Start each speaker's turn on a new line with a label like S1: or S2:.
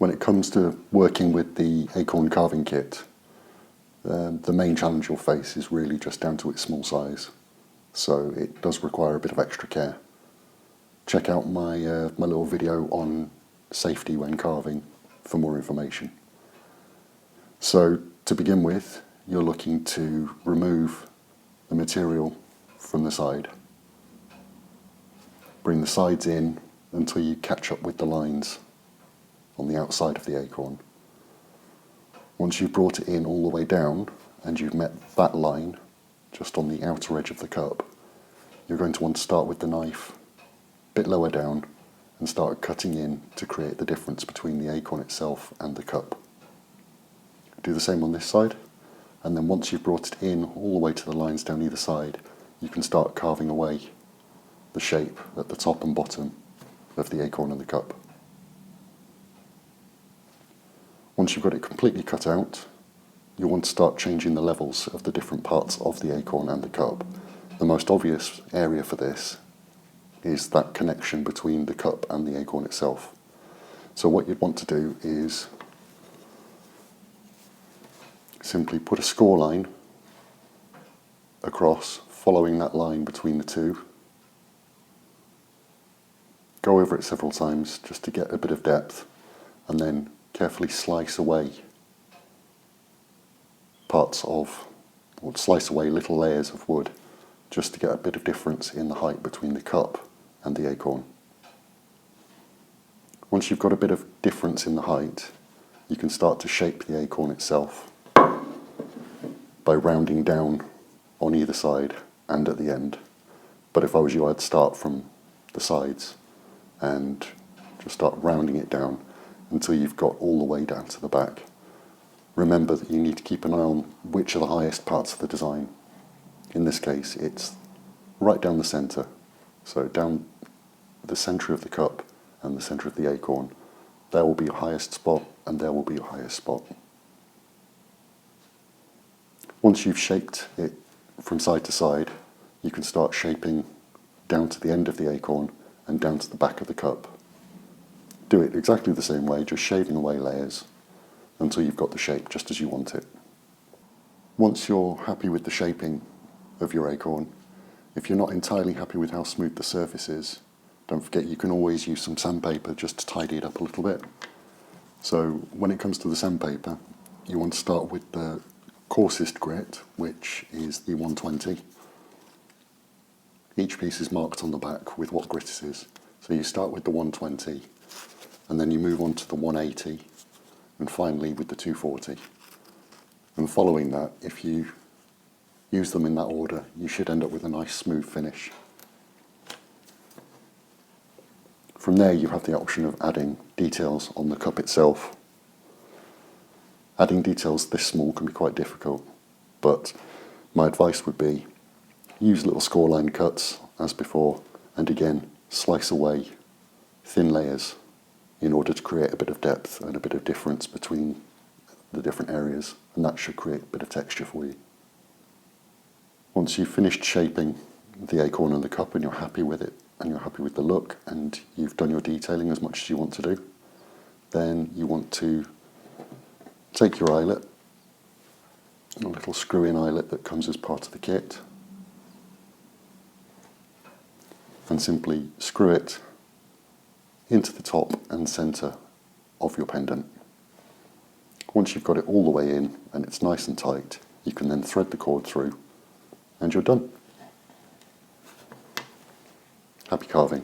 S1: When it comes to working with the Acorn carving kit, the main challenge you'll face is really just down to its small size, so it does require a bit of extra care. Check out my little video on safety when carving for more information. So to begin with, you're looking to remove the material from the side. Bring the sides in until you catch up with the lines on the outside of the acorn. Once you've brought it in all the way down and you've met that line just on the outer edge of the cup, you're going to want to start with the knife a bit lower down and start cutting in to create the difference between the acorn itself and the cup. Do the same on this side, and then once you've brought it in all the way to the lines down either side, you can start carving away the shape at the top and bottom of the acorn and the cup. Once you've got it completely cut out, you'll want to start changing the levels of the different parts of the acorn and the cup. The most obvious area for this is that connection between the cup and the acorn itself. So what you'd want to do is simply put a score line across, following that line between the two. Go over it several times just to get a bit of depth, and then carefully slice away slice away little layers of wood just to get a bit of difference in the height between the cup and the acorn. Once you've got a bit of difference in the height, you can start to shape the acorn itself by rounding down on either side and at the end. But if I was you, I'd start from the sides and just start rounding it down until you've got all the way down to the back. Remember that you need to keep an eye on which are the highest parts of the design. In this case, it's right down the centre, so down the centre of the cup and the centre of the acorn. There will be your highest spot, and there will be your highest spot. Once you've shaped it from side to side, you can start shaping down to the end of the acorn and down to the back of the cup. Do it exactly the same way, just shaving away layers until you've got the shape just as you want it. Once you're happy with the shaping of your acorn, if you're not entirely happy with how smooth the surface is, don't forget you can always use some sandpaper just to tidy it up a little bit. So when it comes to the sandpaper, you want to start with the coarsest grit, which is the 120. Each piece is marked on the back with what grit it is. So you start with the 120, and then you move on to the 180, and finally with the 240. And following that, if you use them in that order, you should end up with a nice smooth finish. From there you have the option of adding details on the cup itself. Adding details this small can be quite difficult, but my advice would be use little scoreline cuts as before, and again slice away thin layers in order to create a bit of depth and a bit of difference between the different areas, and that should create a bit of texture for you. Once you've finished shaping the acorn and the cup and you're happy with it, and you're happy with the look, and you've done your detailing as much as you want to do, then you want to take your eyelet, a little screw-in eyelet that comes as part of the kit, and simply screw it into the top and centre of your pendant. Once you've got it all the way in and it's nice and tight, you can then thread the cord through and you're done. Happy carving.